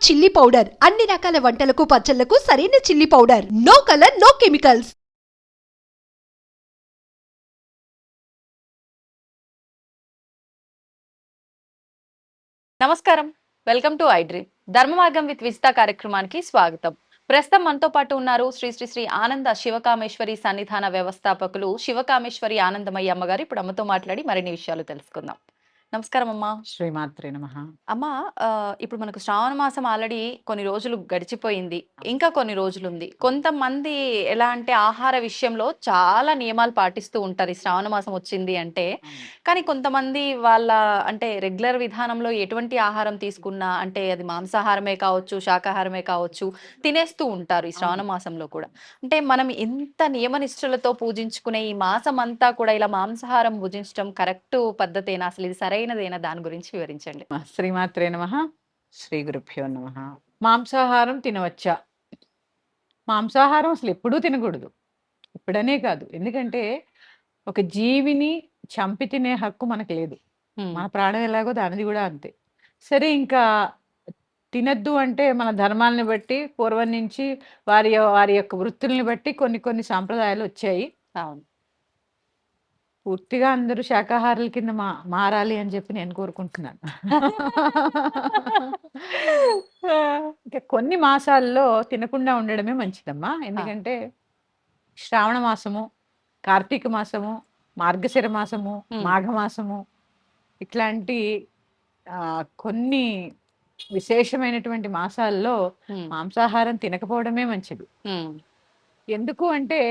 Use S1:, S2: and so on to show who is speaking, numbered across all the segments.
S1: Chilli powder అన్ని రకాల వంటలకు పచ్చళ్లకు సరైన chilli powder. No colour, no chemicals.
S2: నమస్కారం. Welcome to I dream. ధర్మ మార్గం విత్ విజిత కార్యక్రమానికి స్వాగతం. ప్రస్తుతం మనతో పాటు ఉన్నారు శ్రీ శ్రీ శ్రీ ఆనంద శివకామేశ్వరి సన్నిధాన వ్యవస్థాపకులు శివకామేశ్వరి ఆనందమయ్య అమ్మగారు. ఇప్పుడు అమ్మతో మాట్లాడి మరిన్ని విషయాలు తెలుసుకుందాం. నమస్కారం అమ్మా.
S3: శ్రీమాత్రే నమః.
S2: అమ్మా, ఇప్పుడు మనకు శ్రావణ మాసం ఆల్రెడీ కొన్ని రోజులు గడిచిపోయింది, ఇంకా కొన్ని రోజులు ఉంది. కొంతమంది ఎలా అంటే ఆహార విషయంలో చాలా నియమాలు పాటిస్తూ ఉంటారు ఈ శ్రావణ మాసం వచ్చింది అంటే. కానీ కొంతమంది వాళ్ళ అంటే రెగ్యులర్ విధానంలో ఎటువంటి ఆహారం తీసుకున్నా, అంటే అది మాంసాహారమే కావచ్చు, శాకాహారమే కావచ్చు, తినేస్తూ ఉంటారు ఈ శ్రావణ మాసంలో కూడా. అంటే మనం ఎంత నియమనిష్టలతో పూజించుకునే ఈ మాసం అంతా కూడా ఇలా మాంసాహారం భుజించడం కరెక్ట్ పద్ధతేనా? అసలు ఇది సరైనదేనా? దాని గురించి వివరించండి.
S3: శ్రీమాత్రే నమః. శ్రీ గురుభ్యో నమః. మాంసాహారం తినవచ్చా? మాంసాహారం అసలు ఎప్పుడూ తినకూడదు. ఇప్పుడనే కాదు, ఎందుకంటే ఒక జీవిని చంపి తినే హక్కు మనకు లేదు. మన ప్రాణం ఎలాగో దానిది కూడా అంతే. సరే, ఇంకా తినద్దు అంటే మన ధర్మాలని బట్టి పూర్వం నుంచి వారి వారి యొక్క వృత్తుల్ని బట్టి కొన్ని కొన్ని సాంప్రదాయాలు వచ్చాయి.
S2: అవును.
S3: పూర్తిగా అందరూ శాకాహారుల కింద మారాలి అని చెప్పి నేను కోరుకుంటున్నాను. ఇంకా కొన్ని మాసాల్లో తినకుండా ఉండడమే మంచిదమ్మా. ఎందుకంటే శ్రావణ మాసము, కార్తీక మాసము, మార్గశిర మాసము, మాఘమాసము ఇట్లాంటి కొన్ని విశేషమైనటువంటి మాసాల్లో మాంసాహారం తినకపోవడమే మంచిది. ఎందుకు అంటే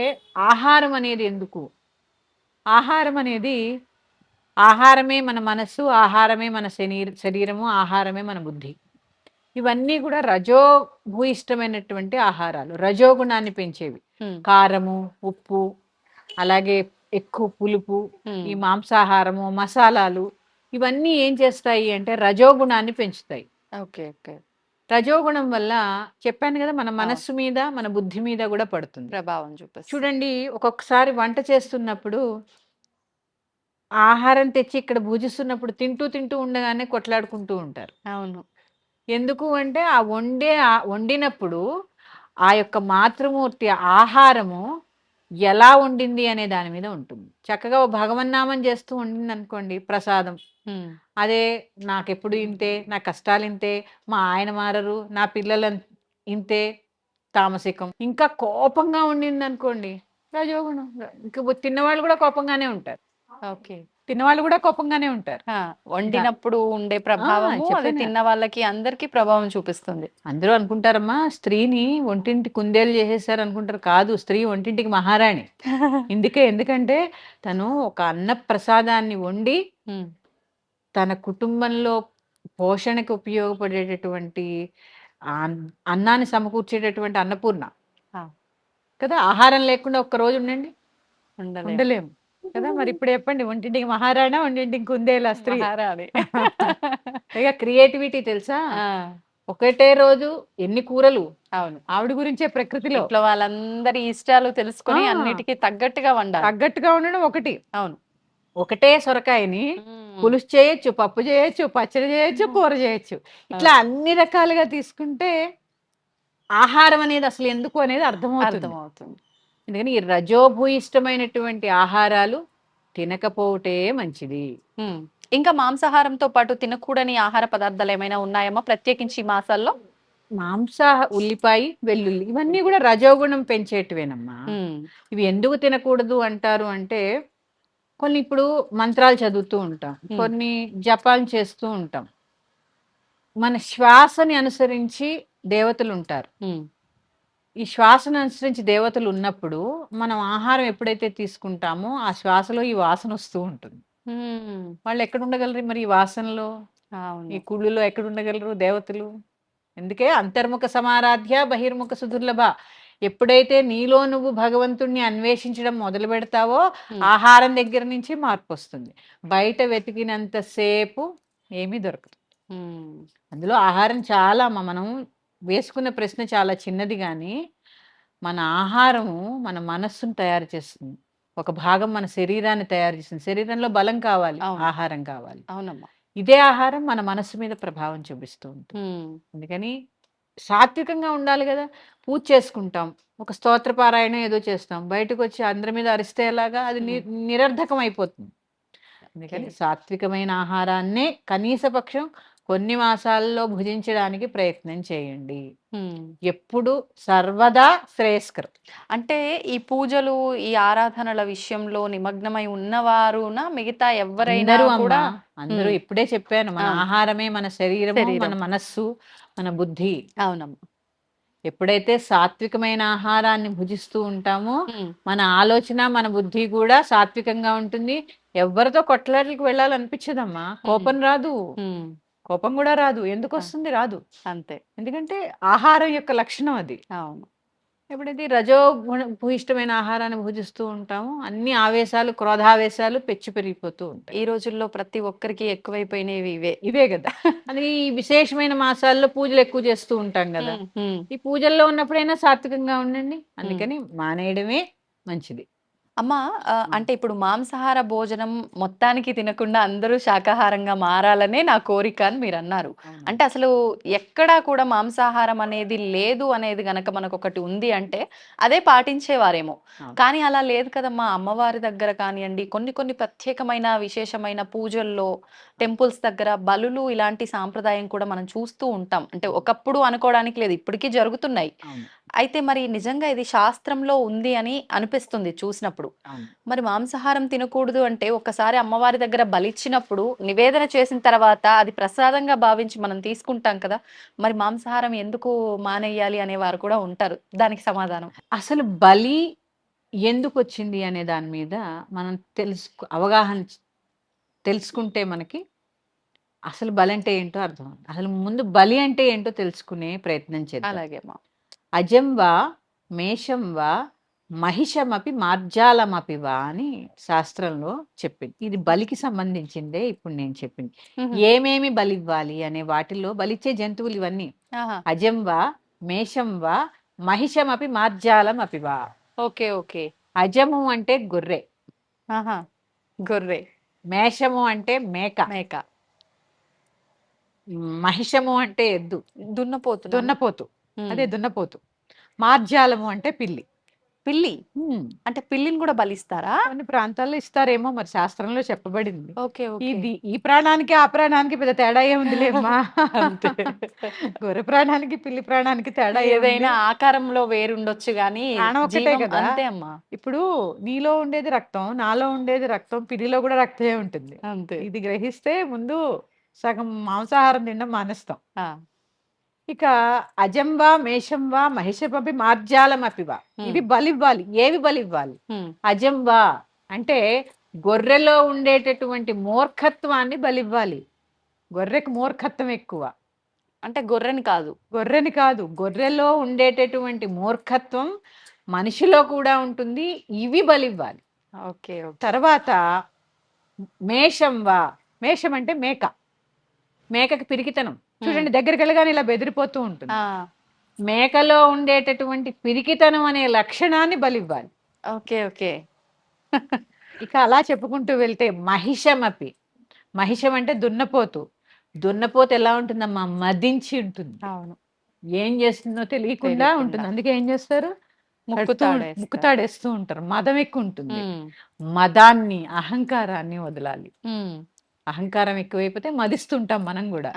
S3: ఆహారం అనేది ఎందుకు? ఆహారం అనేది, ఆహారమే మన మనస్సు, ఆహారమే మన శరీరము, ఆహారమే మన బుద్ధి. ఇవన్నీ కూడా రజోభూయిష్టమైనటువంటి ఆహారాలు, రజోగుణాన్ని పెంచేవి. కారము, ఉప్పు, అలాగే ఎక్కువ పులుపు, ఈ మాంసాహారము, మసాలాలు ఇవన్నీ ఏం చేస్తాయి అంటే రజోగుణాన్ని పెంచుతాయి.
S2: Okay okay.
S3: రజోగుణం వల్ల చెప్పాను కదా, మన మనస్సు మీద, మన బుద్ధి మీద కూడా పడుతుంది,
S2: ప్రభావం చూపిస్తుంది.
S3: చూడండి, ఒక్కొక్కసారి వంట చేస్తున్నప్పుడు ఆహారం తెచ్చి ఇక్కడ భుజిస్తున్నప్పుడు తింటూ తింటూ ఉండగానే కొట్లాడుకుంటూ ఉంటారు.
S2: అవును.
S3: ఎందుకు అంటే వండినప్పుడు ఆ యొక్క మాతృమూర్తి ఆహారము ఎలా వండింది అనే దాని మీద ఉంటుంది. చక్కగా భగవన్నామం చేస్తూ వండింది అనుకోండి, ప్రసాదం. అదే నాకెప్పుడు ఇంతే, నా కష్టాలు ఇంతే, మా ఆయన మారరు, నా పిల్లలు ఇంతే, తామసికం. ఇంకా కోపంగా ఉండింది అనుకోండి, రజోగుణం. ఇంకా తిన్నవాళ్ళు కూడా కోపంగానే ఉంటారు.
S2: ఓకే.
S3: తిన్నవాళ్ళు కూడా కోపంగానే ఉంటారు.
S2: వండినప్పుడు ఉండే ప్రభావం అది తిన్న వాళ్ళకి అందరికి ప్రభావం చూపిస్తుంది.
S3: అందరూ అనుకుంటారమ్మా, స్త్రీని ఒంటింటి కుందేలు చేసేసారు అనుకుంటారు. కాదు, స్త్రీ ఒంటింటికి మహారాణి. ఎందుకంటే తను ఒక అన్న ప్రసాదాన్ని వండి తన కుటుంబంలో పోషణకు ఉపయోగపడేటటువంటి అన్నాన్ని సమకూర్చేటటువంటి అన్నపూర్ణ కదా. ఆహారం లేకుండా ఒక్క రోజు ఉండండి, ఉండలేము కదా. మరి ఇప్పుడు చెప్పండి, ఒంటింటికి మహారాణా, ఒంటింటికి కుందేలా స్త్రీ? ఇక క్రియేటివిటీ తెలుసా, ఒకటే రోజు ఎన్ని కూరలు.
S2: అవును,
S3: ఆవిడ గురించే ప్రకృతిలో
S2: వాళ్ళందరి ఇష్టాలు తెలుసుకొని అన్నిటికీ తగ్గట్టుగా
S3: ఉండడం ఒకటి.
S2: అవును,
S3: ఒకటే సొరకాయని పులుసు చేయొచ్చు, పప్పు చేయొచ్చు, పచ్చడి చేయొచ్చు, కూర చేయొచ్చు. ఇట్లా అన్ని రకాలుగా తీసుకుంటే ఆహారం అనేది అసలు ఎందుకు అనేది అర్థమవుతుంది. ఎందుకని ఈ రజోభూయిష్టమైనటువంటి ఆహారాలు తినకపోవటే మంచిది.
S2: ఇంకా మాంసాహారంతో పాటు తినకూడని ఆహార పదార్థాలు ఏమైనా ఉన్నాయమ్మా ప్రత్యేకించి మాసాల్లో?
S3: ఉల్లిపాయ, వెల్లుల్లి ఇవన్నీ కూడా రజోగుణం పెంచేటివేనమ్మా. ఇవి ఎందుకు తినకూడదు అంటారు అంటే, కొన్ని ఇప్పుడు మంత్రాలు చదువుతూ ఉంటాం, కొన్ని జపాలు చేస్తూ ఉంటాం. మన శ్వాసని అనుసరించి దేవతలు ఉంటారు. ఈ శ్వాసను అనుసరించి దేవతలు ఉన్నప్పుడు మనం ఆహారం ఎప్పుడైతే తీసుకుంటామో ఆ శ్వాసలో ఈ వాసన వస్తూ ఉంటుంది. వాళ్ళు ఎక్కడ ఉండగలరు మరి ఈ వాసనలో, ఈ కుళ్ళులో ఎక్కడ ఉండగలరు దేవతలు? అందుకే అంతర్ముఖ సమారాధ్య బహిర్ముఖ సుదుర్లభ. ఎప్పుడైతే నీలో నువ్వు భగవంతుణ్ణి అన్వేషించడం మొదలు పెడతావో ఆహారం దగ్గర నుంచి మార్పు వస్తుంది. బయట వెతికినంతసేపు ఏమీ దొరకదు. అందులో ఆహారం చాలా, మనం వేసుకున్న ప్రశ్న చాలా చిన్నది, కానీ మన ఆహారము మన మనస్సును తయారు చేస్తుంది. ఒక భాగం మన శరీరాన్ని తయారు చేస్తుంది. శరీరంలో బలం కావాలి, ఆహారం కావాలి.
S2: అవునమ్మా.
S3: ఇదే ఆహారం మన మనస్సు మీద ప్రభావం చూపిస్తూ ఉంటుంది. అందుకని సాత్వికంగా ఉండాలి కదా. పూజ చేసుకుంటాం, ఒక స్తోత్ర పారాయణ ఏదో చేస్తాం, బయటకు వచ్చి అందరి మీద అరిస్తే ఎలాగా, అది నిరర్ధకం అయిపోతుంది. అందుకని
S2: Okay.
S3: సాత్వికమైన ఆహారాన్నే కనీస పక్షం కొన్ని మాసాల్లో భుజించడానికి ప్రయత్నం చేయండి. ఎప్పుడు సర్వదా శ్రేయస్కరం.
S2: అంటే ఈ పూజలు, ఈ ఆరాధనల విషయంలో నిమగ్నమై ఉన్నవారున మిగతా ఎవరైనా
S3: అందరూ అమ్మా,
S2: కూడా
S3: అందరూ ఇప్పుడే చెప్పాను, మన
S2: అవును.
S3: ఆహారమే మన శరీరము,
S2: శరీరం.
S3: మన మనస్సు, మన బుద్ధి.
S2: అవునమ్మా.
S3: ఎప్పుడైతే సాత్వికమైన ఆహారాన్ని భుజిస్తూ ఉంటామో
S2: ఉమ్.
S3: మన ఆలోచన, మన బుద్ధి కూడా సాత్వికంగా ఉంటుంది. ఎవరితో కొట్లాటలకు వెళ్ళాలనిపించదమ్మా. కోపం రాదు,
S2: ఉమ్.
S3: కోపం కూడా రాదు. ఎందుకు వస్తుంది? రాదు.
S2: అంతే.
S3: ఎందుకంటే ఆహారం యొక్క లక్షణం అది.
S2: అవును.
S3: ఎప్పుడైతే రజో భూయిష్టమైన ఆహారాన్ని భుజిస్తూ ఉంటామో అన్ని ఆవేశాలు, క్రోధావేశాలు పెచ్చు పెరిగిపోతూ ఉంటాయి.
S2: ఈ రోజుల్లో ప్రతి ఒక్కరికి ఎక్కువైపోయినవి ఇవే.
S3: ఇవే కదా. అది ఈ విశేషమైన మాసాల్లో పూజలు ఎక్కువ చేస్తూ ఉంటాం కదా. ఈ పూజల్లో ఉన్నప్పుడైనా సాత్వికంగా ఉండండి. అందుకని మానేయడమే మంచిది.
S2: అమ్మా, అంటే ఇప్పుడు మాంసాహార భోజనం మొత్తానికి తినకుండా అందరూ శాకాహారంగా మారాలనే నా కోరిక అని మీరు అన్నారు. అంటే అసలు ఎక్కడా కూడా మాంసాహారం అనేది లేదు అనేది గనక మనకు ఒకటి ఉంది అంటే అదే పాటించేవారేమో.
S3: అవును.
S2: కానీ అలా లేదు కదమ్మా. అమ్మవారి దగ్గర కానివ్వండి, కొన్ని కొన్ని ప్రత్యేకమైన విశేషమైన పూజల్లో, టెంపుల్స్ దగ్గర బలులు, ఇలాంటి సాంప్రదాయం కూడా మనం చూస్తూ ఉంటాం. అంటే ఒకప్పుడు అనుకోవడానికి లేదు, ఇప్పటికీ జరుగుతున్నాయి.
S3: అవును.
S2: అయితే మరి నిజంగా ఇది శాస్త్రంలో ఉంది అని అనిపిస్తుంది చూసినప్పుడు.
S3: అవును.
S2: మరి మాంసాహారం తినకూడదు అంటే ఒక్కసారి అమ్మవారి దగ్గర బలిచ్చినప్పుడు నివేదన చేసిన తర్వాత అది ప్రసాదంగా భావించి మనం తీసుకుంటాం కదా. మరి మాంసాహారం ఎందుకు మానేయాలి అనేవారు కూడా ఉంటారు. దానికి సమాధానం?
S3: అసలు బలి ఎందుకు వచ్చింది అనే దాని మీద మనం అవగాహన తెలుసుకుంటే మనకి అసలు బలి అంటే ఏంటో అర్థం. అసలు ముందు బలి అంటే ఏంటో తెలుసుకునే ప్రయత్నం చేద్దాం.
S2: అలాగే అమ్మా.
S3: అజం వా మేషం వా మహిషమపి మార్జాలమపి వా అని శాస్త్రంలో చెప్పింది. ఇది బలికి సంబంధించిందే ఇప్పుడు నేను చెప్పింది. ఏమేమి బలి ఇవ్వాలి అనే వాటిల్లో బలిచ్చే జంతువులు ఇవన్నీ.
S2: ఆహా.
S3: అజం వా మేషం వా మహిషమపి మార్జాలమపి వా.
S2: Okay, okay.
S3: అజము అంటే గొర్రె,
S2: ఆహా. గొర్రె.
S3: మేషము అంటే మేక,
S2: మేక.
S3: మహిషము అంటే ఎద్దు,
S2: దున్నపోతు.
S3: దున్నపోతు. అదే దున్నపోతు. మార్జాలము అంటే పిల్లి.
S2: పిల్లి. అంటే పిల్లిని కూడా బలిస్తారా?
S3: కొన్ని ప్రాంతాల్లో ఇస్తారేమో, మరి శాస్త్రంలో చెప్పబడింది.
S2: Okay, okay.
S3: ఇది ఈ ప్రాణానికి ఆ ప్రాణానికి పెద్ద తేడా ఏముందిలేమ్మా.
S2: అంతే.
S3: గొర్రె ప్రాణానికి పిల్లి ప్రాణానికి తేడా
S2: ఏదైనా ఆకారంలో వేరుండొచ్చు గానీ
S3: ప్రాణం ఒక్కటే
S2: జీవం
S3: కదా.
S2: అంతే అమ్మా.
S3: ఇప్పుడు నీలో ఉండేది రక్తం, నాలో ఉండేది రక్తం, పిల్లిలో కూడా రక్తమే ఉంటుంది.
S2: అంతే.
S3: ఇది గ్రహిస్తే ముందు సగం మాంసాహారం తినడం మానేస్తాం.
S2: ఆ.
S3: ఇక అజంవా మేషంవా మహిషపి మార్జాలమపివా, ఇవి బలివ్వాలి. ఏవి బలివ్వాలి? అజంవా అంటే గొర్రెలో ఉండేటటువంటి మూర్ఖత్వాన్ని బలివ్వాలి. గొర్రెకి మూర్ఖత్వం ఎక్కువ.
S2: అంటే గొర్రెని కాదు,
S3: గొర్రెని కాదు, గొర్రెలో ఉండేటటువంటి మూర్ఖత్వం మనిషిలో కూడా ఉంటుంది. ఇవి బలివ్వాలి.
S2: ఓకే.
S3: తర్వాత మేషంవా, మేషం అంటే మేక. మేకకి పిరికితనం చూడండి, దగ్గరికి వెళ్ళగానే ఇలా బెదిరిపోతూ ఉంటుంది. మేకలో ఉండేటటువంటి పిరికితనం అనే లక్షణాన్ని బలివ్వాలి.
S2: Okay, okay.
S3: ఇక అలా చెప్పుకుంటూ వెళ్తే మహిషమపి, మహిషం అంటే దున్నపోతు. దున్నపోతు ఎలా ఉంటుందమ్మా? మదించి ఉంటుంది.
S2: అవును.
S3: ఏం చేస్తుందో తెలియకుండా ఉంటుంది. అందుకే ఏం చేస్తారు? ముక్కుతాడేస్తూ ఉంటారు. మదం ఎక్కువ ఉంటుంది. మదాన్ని, అహంకారాన్ని వదలాలి. అహంకారం ఎక్కువైపోతే మదిస్తుంటాం మనం కూడా.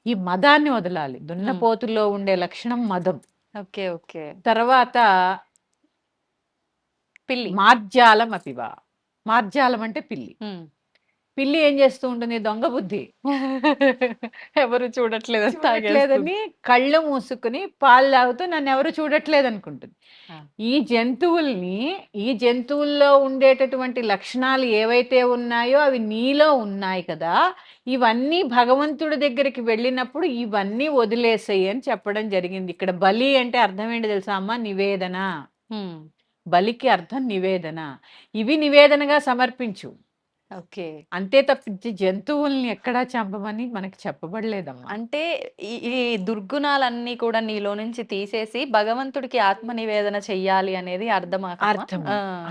S3: ఈ మదాన్ని వదలాలి. దున్నపోతుల్లో ఉండే లక్షణం మదం.
S2: Okay, okay.
S3: తర్వాత
S2: పిల్లి.
S3: మార్జాలం అపివా. మార్జాలం అంటే పిల్లి. పిల్లి ఏం చేస్తూ ఉంటుంది? దొంగ బుద్ధి.
S2: ఎవరు
S3: చూడట్లేదని కళ్ళు మూసుకుని పాలు తాగుతూ నన్ను ఎవరు చూడట్లేదు అనుకుంటుంది. ఈ జంతువుల్లో ఉండేటటువంటి లక్షణాలు ఏవైతే ఉన్నాయో అవి నీలో ఉన్నాయి కదా. ఇవన్నీ భగవంతుడి దగ్గరికి వెళ్ళినప్పుడు ఇవన్నీ వదిలేసాయి అని చెప్పడం జరిగింది. ఇక్కడ బలి అంటే అర్థం ఏంటి తెలుసా అమ్మ? నివేదన. బలికి అర్థం నివేదన. ఇవి నివేదనగా సమర్పించు.
S2: ఓకే.
S3: అంతే తప్పించి జంతువుల్ని ఎక్కడా చంపమని మనకి చెప్పబడలేదమ్మా.
S2: అంటే ఈ దుర్గుణాలన్నీ కూడా నీలో నుంచి తీసేసి భగవంతుడికి ఆత్మ నివేదన చెయ్యాలి అనేది అర్థం.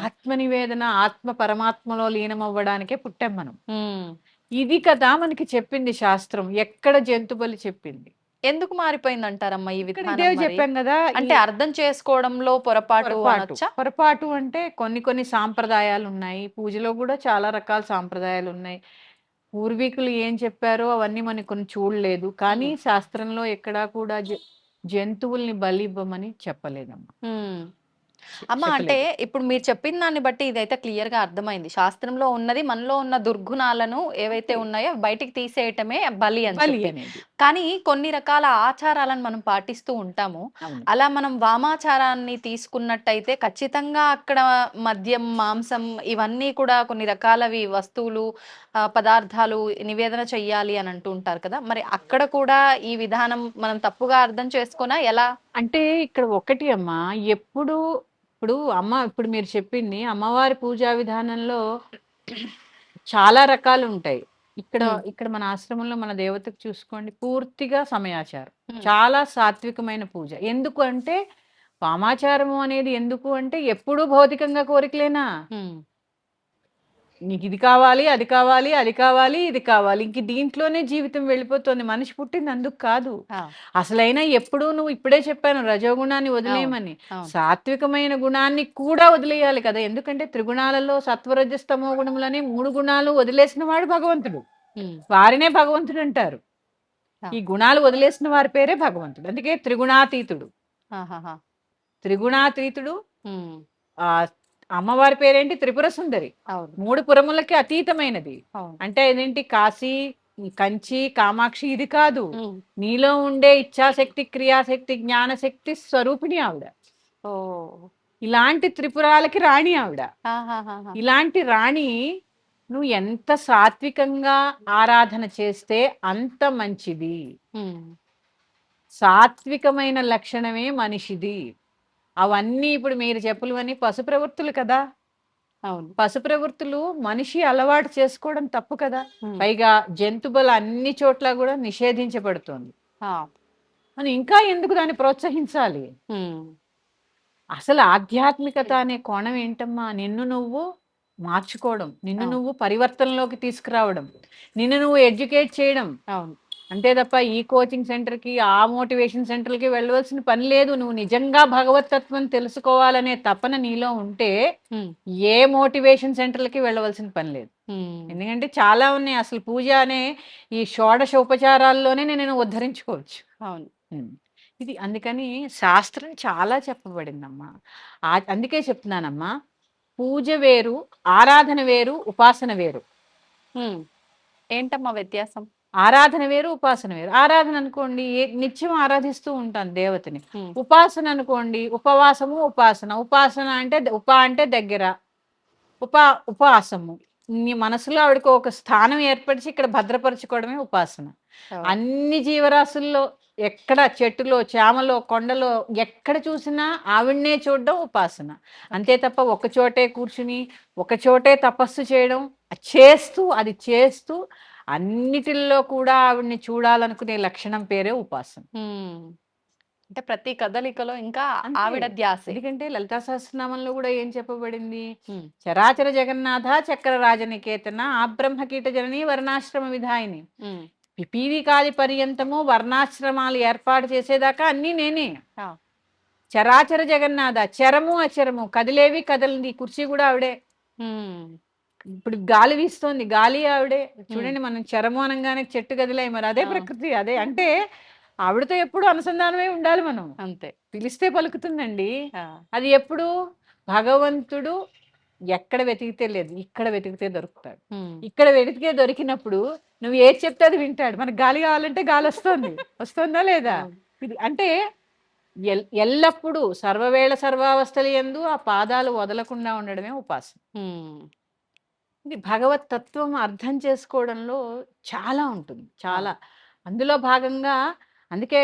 S3: ఆత్మ నివేదన, ఆత్మ పరమాత్మలో లీనమవ్వడానికే పుట్టాం మనం. ఇది కదా మనకి చెప్పింది శాస్త్రం. ఎక్కడ జంతు బలి చెప్పింది?
S2: ఎందుకు మారిపోయింది అంటారమ్మా ఈ
S3: ఇక్కడ
S2: విధానం
S3: ఇదే
S2: మరి?
S3: చెప్పాం కదా,
S2: అంటే అర్థం చేసుకోవడంలో పొరపాటు అనొచ్చా?
S3: పొరపాటు అంటే కొన్ని సాంప్రదాయాలు ఉన్నాయి, పూజలో కూడా చాలా రకాల సాంప్రదాయాలు ఉన్నాయి. పూర్వీకులు ఏం చెప్పారో అవన్నీ మనకి కొన్ని చూడలేదు, కానీ శాస్త్రంలో ఎక్కడా కూడా జంతువుల్ని బలి ఇవ్వమని చెప్పలేదమ్మా.
S2: అమ్మ అంటే
S3: చెప్పలేదు.
S2: ఇప్పుడు మీరు చెప్పిన దాన్ని బట్టి ఇదైతే క్లియర్ గా అర్థమైంది. శాస్త్రంలో ఉన్నది మనలో ఉన్న దుర్గుణాలను ఏవైతే
S3: అంతే.
S2: ఉన్నాయో బయటికి తీసేయటమే బలి అని
S3: బలి
S2: చెప్పి.
S3: అనేది.
S2: కానీ కొన్ని రకాల ఆచారాలను మనం పాటిస్తూ ఉంటాము.
S3: అవును.
S2: అలా మనం వామాచారాన్ని తీసుకున్నట్టయితే ఖచ్చితంగా అక్కడ మద్యం, మాంసం ఇవన్నీ కూడా కొన్ని రకాలవి వస్తువులు, పదార్థాలు నివేదన చెయ్యాలి అని అంటూ ఉంటారు కదా! మరి అక్కడ కూడా ఈ విధానం మనం తప్పుగా అర్థం చేసుకొనా ఎలా?
S3: అంటే ఇక్కడ ఒకటి అమ్మా, ఎప్పుడు ఇప్పుడు మీరు చెప్పింది అమ్మవారి పూజా విధానంలో చాలా రకాలు ఉంటాయి. ఇక్కడ
S2: హ్మ్.
S3: ఇక్కడ మన ఆశ్రమంలో మన దేవతకు చూసుకోండి, పూర్తిగా సమయాచారం.
S2: హ్మ్.
S3: చాలా సాత్వికమైన పూజ. ఎందుకు అంటే వామాచారము అనేది ఎందుకు అంటే ఎప్పుడూ భౌతికంగా కోరికలేనా?
S2: హ్మ్.
S3: నీకు ఇది కావాలి, అది కావాలి, అది కావాలి, ఇది కావాలి. ఇంక దీంట్లోనే జీవితం వెళ్ళిపోతుంది. మనిషి పుట్టింది అందుకు కాదు.
S2: ఆ!
S3: అసలైనా ఎప్పుడూ నువ్వు ఇప్పుడే చెప్పాను రజోగుణాన్ని
S2: అవును.
S3: వదిలేయమని.
S2: అవును.
S3: సాత్వికమైన గుణాన్ని కూడా వదిలేయాలి కదా! ఎందుకంటే త్రిగుణాలలో సత్వరజస్తమో గుణములని 3 గుణాలు వదిలేసిన వాడు భగవంతుడు.
S2: హ్మ్.
S3: వారినే భగవంతుడు అంటారు.
S2: ఆ!
S3: ఈ గుణాలు వదిలేసిన వారి పేరే భగవంతుడు. అందుకే త్రిగుణాతీతుడు.
S2: ఆహాహా!
S3: త్రిగుణాతీతుడు.
S2: హ్మ్.
S3: ఆహ్, అమ్మవారి పేరేంటి? త్రిపుర సుందరి.
S2: అవును.
S3: 3 పురములకి అతీతమైనది.
S2: అవును.
S3: అంటే ఇదేంటి కాశీ, కంచి, కామాక్షి ఇది కాదు.
S2: హ్మ్.
S3: నీలో ఉండే ఇచ్ఛాశక్తి, క్రియాశక్తి, జ్ఞానశక్తి స్వరూపిణి ఆవిడ.
S2: ఓహ్!
S3: ఇలాంటి త్రిపురాలకి రాణి ఆవిడ.
S2: ఆహాహాహా!
S3: ఇలాంటి రాణి నువ్వు ఎంత సాత్వికంగా ఆరాధన చేస్తే అంత మంచిది.
S2: హ్మ్.
S3: సాత్వికమైన లక్షణమే మనిషిది. అవన్నీ ఇప్పుడు మీరు చెప్పులవన్నీ పశు ప్రవృత్తులు కదా!
S2: అవును.
S3: పశు ప్రవృత్తులు మనిషి అలవాటు చేసుకోవడం తప్పు కదా!
S2: హ్మ్.
S3: పైగా జంతుబలి అన్ని చోట్ల కూడా నిషేధించబడుతోంది.
S2: ఆ!
S3: మనం ఇంకా ఎందుకు దాన్ని ప్రోత్సహించాలి?
S2: హ్మ్.
S3: అసలు ఆధ్యాత్మికత అనే కోణం ఏంటమ్మా? నిన్ను నువ్వు మార్చుకోవడం, నిన్ను
S2: అవును.
S3: నువ్వు పరివర్తనలోకి తీసుకురావడం, నిన్ను నువ్వు ఎడ్యుకేట్ చేయడం.
S2: అవును.
S3: అంతే తప్ప ఈ కోచింగ్ సెంటర్‌కి, ఆ మోటివేషన్ సెంటర్‌కి వెళ్ళవలసిన పని లేదు. నువ్వు నిజంగా భగవతత్వం తెలుసుకోవాలనే తపన నీలో ఉంటే
S2: హ్మ్.
S3: ఏ మోటివేషన్ సెంటర్‌లకి వెళ్ళవలసిన పని లేదు.
S2: హ్మ్.
S3: ఎందుకంటే చాలా ఉన్నాయి. అసలు పూజ అనే ఈ షోడశ ఉపచారాల్లోనే నేను ఉద్ధరించుకోవచ్చు.
S2: అవును.
S3: హ్మ్. ఇది అందుకని శాస్త్రం చాలా చెప్పబడిందమ్మా. అందుకే చెప్తున్నానమ్మా. పూజ వేరు, ఆరాధన వేరు, ఉపాసన వేరు.
S2: హ్మ్. ఏంటమ్మా వ్యత్యాసం?
S3: ఆరాధన వేరు, ఉపాసన వేరు. ఆరాధన అనుకోండి నిత్యం ఆరాధిస్తూ ఉంటాను దేవతని.
S2: హ్మ్.
S3: ఉపాసన అనుకోండి ఉపవాసము, ఉపాసన. ఉపాసన అంటే అంటే దగ్గర. ఉపవాసము. నీ మనసులో ఆవిడకి ఒక స్థానం ఏర్పరిచి ఇక్కడ భద్రపరచుకోవడమే ఉపాసన.
S2: ఓహ్!
S3: అన్ని జీవరాశుల్లో ఎక్కడ చెట్టులో, చేమలో, కొండలో ఎక్కడ చూసినా ఆవిడనే చూడడం ఉపాసన. అంతే తప్ప ఒక చోటే కూర్చుని, ఒక చోటే తపస్సు చేయడం, అది చేస్తూ అన్నిటిల్లో కూడా ఆవిడని చూడాలనుకునే లక్షణం పేరే ఉపాసన.
S2: హ్మ్. అంటే ప్రతి కదలికలో ఇంకా
S3: అంతే.
S2: ఆవిడ ధ్యాసే.
S3: ఎందుకంటే లలితా సహస్రనామంలో కూడా ఏం చెప్పబడింది?
S2: హ్మ్.
S3: చరాచర జగన్నాథ చక్ర రాజనికేతన ఆబ్రహ్మకీట జనని వర్ణాశ్రమ విధాయిని.
S2: హ్మ్.
S3: పిపీలికాది పర్యంతము వర్ణాశ్రమాలు ఏర్పాటు చేసేదాకా అన్నీ నేనే.
S2: ఆ!
S3: చరాచర జగన్నాథ చరము అచరము కదిలేవి కదలంది కుర్చీ కూడా ఆవిడే.
S2: హ్మ్.
S3: ఇప్పుడు గాలి వీస్తోంది గాలి ఆవిడే.
S2: హ్మ్.
S3: చూడండి మనం చరము అనంగానే చెట్టు కదిలాయి, మరి అదే
S2: ఆ!
S3: ప్రకృతి. అదే అంటే ఆవిడతో ఎప్పుడు అనుసంధానమై ఉండాలి మనం.
S2: అంతే.
S3: పిలిస్తే పలుకుతుందండి.
S2: ఆ!
S3: అది ఎప్పుడు భగవంతుడు ఎక్కడ వెతికితే లేదు, ఇక్కడ వెతికితే దొరుకుతాడు.
S2: హ్మ్.
S3: ఇక్కడ వెతికితే దొరికినప్పుడు నువ్వు ఏది చెప్తే అది వింటాడు. మనకు గాలి కావాలంటే గాలి వస్తుంది. వస్తుందా లేదా?
S2: అవును.
S3: ఇది అంటే ఎల్లప్పుడూ సర్వవేళ సర్వావస్థలు యందు ఆ పాదాలు వదలకుండా ఉండడమే ఉపాసన.
S2: హ్మ్.
S3: ఇది భగవత్ తత్వం అర్థం చేసుకోవడంలో చాలా ఉంటుంది.
S2: ఆ!
S3: చాలా. అందులో భాగంగా అందుకే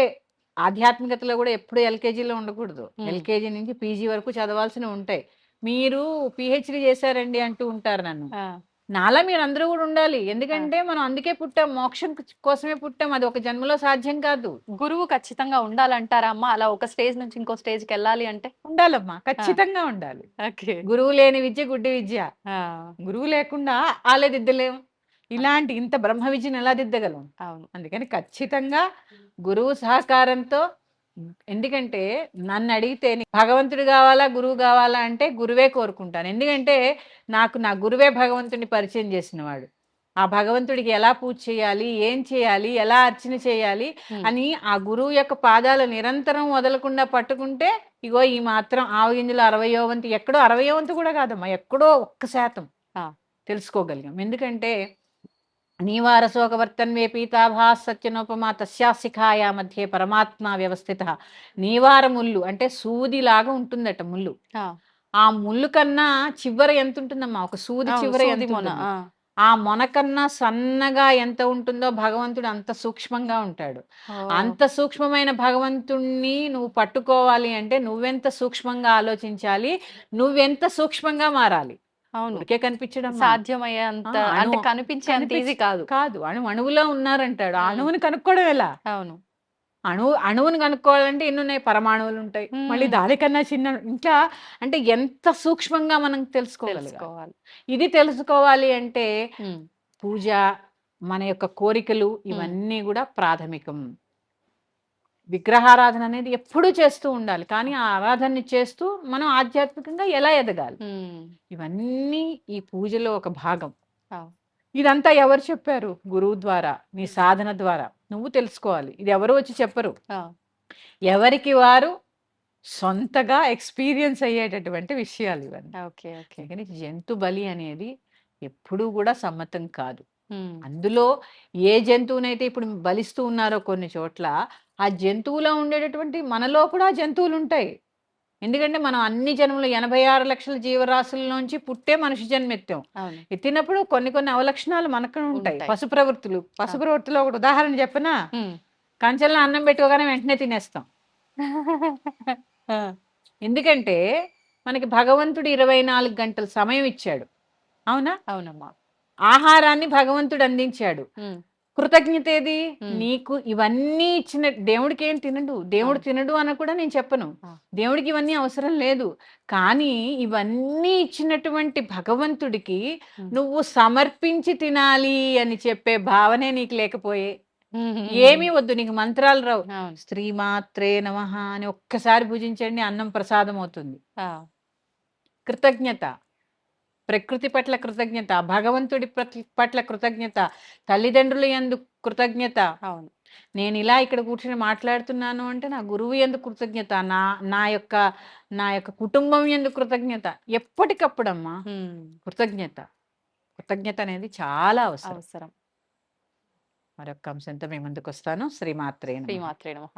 S3: ఆధ్యాత్మికతలో కూడా ఎప్పుడు ఎల్‌కేజీలో ఉండకూడదు.
S2: హ్మ్.
S3: ఎల్‌కేజీ నుంచి పీజీ వరకు చదవాల్సినవి ఉంటాయి. మీరు పీహెచ్‌డీ చేశారండి అంటూ ఉంటారు నన్ను.
S2: ఆ!
S3: నాలా మీరందరూ కూడా ఉండాలి.
S2: ఆ!
S3: ఎందుకంటే మనం అందుకే పుట్టాం. మోక్షం కోసమే పుట్టాం. అది ఒక జన్మలో సాధ్యం కాదు.
S2: గురువు ఖచ్చితంగా ఉండాలంటారా అమ్మా? అలా ఒక స్టేజ్ నుంచి ఇంకో స్టేజ్‌కెళ్ళాలి అంటే?
S3: ఉండాలమ్మా.
S2: ఆ!
S3: ఖచ్చితంగా ఉండాలి.
S2: ఓకే.
S3: గురువు లేని విద్య గుడ్డి విద్య.
S2: ఆ!
S3: గురువు లేకుండా ఆలే దిద్దలేం. ఇలాంటి ఇంత బ్రహ్మ విద్యను ఎలా దిద్దగలం?
S2: అవును.
S3: అందుకని ఖచ్చితంగా గురువు సహకారంతో. ఎందుకంటే నన్ను అడిగితే నీకు భగవంతుడు కావాలా గురువు కావాలా అంటే గురువే కోరుకుంటాను. ఎందుకంటే నాకు నా గురువే భగవంతుడిని పరిచయం చేసినవాడు. ఆ భగవంతుడికి ఎలా పూజ చేయాలి, ఏం చేయాలి, ఎలా అర్చన చేయాలి
S2: ఉమ్,
S3: అని ఆ గురువు యొక్క పాదాలు నిరంతరం వదలకుండా పట్టుకుంటే ఇగో ఈ మాత్రం ఆవగింజలు 60వ వంతు, ఎక్కడో 60వ వంతు కూడా కాదమ్మా, ఎక్కడో 1%
S2: ఆ,
S3: తెలుసుకోగలిగాం. ఎందుకంటే నీవారశోకవర్తన్వే పీతాభాస్ సత్యనోపమా తస్యాశిఖాయా మధ్యే పరమాత్మ వ్యవస్థిత. నీవార ముళ్ళు అంటే సూదిలాగా ఉంటుందట ముళ్ళు.
S2: ఆ,
S3: ఆ ముళ్ళు కన్నా చివర ఎంత ఉంటుందమ్మా, ఒక సూది
S2: అవును,
S3: చివర
S2: సూది
S3: ఎంత
S2: మొన.
S3: ఉంటుంది?
S2: ఆ,
S3: ఆ మొన కన్నా సన్నగా ఎంత ఉంటుందో భగవంతుడు అంత సూక్ష్మంగా ఉంటాడు.
S2: ఓ,
S3: అంత సూక్ష్మమైన భగవంతుణ్ణి నువ్వు పట్టుకోవాలి అంటే నువ్వెంత సూక్ష్మంగా ఆలోచించాలి, నువ్వెంత సూక్ష్మంగా మారాలి.
S2: అవును.
S3: ఊరికే కనిపించడమ్మా.
S2: సాధ్యమయ్యేంత అంటే కనిపించే అంత ఈజీ కాదు.
S3: కాదు, అణువులో ఉన్నారంటాడు. ఆ
S2: ఉమ్,
S3: అణువుని కనుక్కోవడం ఎలా?
S2: అవును.
S3: అణువుని కనుక్కోవాలంటే ఎన్ని ఉన్నాయి? పరమాణువులు ఉంటాయి, మళ్ళీ
S2: ఉమ్,
S3: దానికన్నా చిన్న ఇంకా. అంటే ఎంత సూక్ష్మంగా మనం తెలుసుకోగలగాలి.
S2: తెలుసుకోవాలి.
S3: ఇది తెలుసుకోవాలి అంటే
S2: ఉమ్,
S3: పూజ, మన యొక్క కోరికలు
S2: ఉమ్,
S3: ఇవన్నీ కూడా ప్రాథమికం. విగ్రహారాధన అనేది ఎప్పుడూ చేస్తూ ఉండాలి, కానీ ఆ ఆరాధనని చేస్తూ మనం ఆధ్యాత్మికంగా ఎలా ఎదగాలి,
S2: ఉమ్,
S3: ఇవన్నీ ఈ పూజలో ఒక భాగం.
S2: అవును.
S3: ఇదంతా ఎవరు చెప్పారు? గురువు ద్వారా, నీ సాధన ద్వారా నువ్వు తెలుసుకోవాలి. ఇది ఎవరు వచ్చి చెప్పరు.
S2: ఆ,
S3: ఎవరికి వారు సొంతగా ఎక్స్పీరియన్స్ అయ్యేటటువంటి విషయాలు ఇవన్నీ.
S2: Okay, okay.
S3: కానీ జంతు బలి అనేది ఎప్పుడూ కూడా సమ్మతం కాదు.
S2: ఉమ్,
S3: అందులో ఏ జంతువునైతే ఇప్పుడు బలిస్తూ ఉన్నారో కొన్ని చోట్ల, ఆ జంతువులో ఉండేటటువంటి మనలో కూడా జంతువులు ఉంటాయి. ఎందుకంటే మనం అన్ని జన్మలు 86 లక్షల జీవరాశుల్లోంచి పుట్టే మనిషి జన్మ ఎత్తాం.
S2: అవును.
S3: ఎత్తినప్పుడు కొన్ని కొన్ని అవలక్షణాలు మనకు ఉంటాయి.
S2: ఉంటాయి.
S3: పశు ప్రవృత్తులు. పశు ప్రవృత్తిలో ఒకటి ఉదాహరణ చెప్పనా?
S2: ఉమ్.
S3: కంచెల్లో అన్నం పెట్టుకోగానే వెంటనే తినేస్తాం.
S2: ఆ,
S3: ఎందుకంటే మనకి భగవంతుడు 24 గంటల సమయం ఇచ్చాడు. అవునా?
S2: అవునమ్మా.
S3: ఆహారాన్ని భగవంతుడు అందించాడు.
S2: ఉమ్,
S3: కృతజ్ఞత ఏది?
S2: ఉమ్,
S3: నీకు ఇవన్నీ ఇచ్చిన దేవుడికి ఏం తినడు, దేవుడు
S2: ఆ.
S3: తినడు అని కూడా నేను చెప్పను.
S2: ఆ.
S3: దేవుడికి ఇవన్నీ అవసరం లేదు. కానీ ఇవన్నీ ఇచ్చినటువంటి భగవంతుడికి
S2: ఉమ్,
S3: నువ్వు సమర్పించి తినాలి అని చెప్పే భావనే నీకు లేకపోయే
S2: ఉమ్,
S3: ఏమీ వద్దు, నీకు మంత్రాలు రావు.
S2: అవును.
S3: శ్రీమాత్రే నమః అని ఒక్కసారి పూజించండి, అన్నం ప్రసాదం అవుతుంది.
S2: ఆ,
S3: కృతజ్ఞత, ప్రకృతి పట్ల కృతజ్ఞత, భగవంతుడి పట్ల కృతజ్ఞత, తల్లిదండ్రుల యందు కృతజ్ఞత.
S2: అవును.
S3: నేను ఇలా ఇక్కడ కూర్చొని మాట్లాడుతున్నాను అంటే నా గురువు యందు కృతజ్ఞత, నా నా యొక్క నా యొక్క కుటుంబం యందు కృతజ్ఞత. ఎప్పటికప్పుడమ్మా
S2: ఉమ్,
S3: కృతజ్ఞత. కృతజ్ఞత అనేది చాలా అవసరం.
S2: అవసరం.
S3: మరొక అంశంతో మీ ముందుకు వస్తాను. శ్రీమాత్రే నమః.
S2: శ్రీమాత్రే నమః.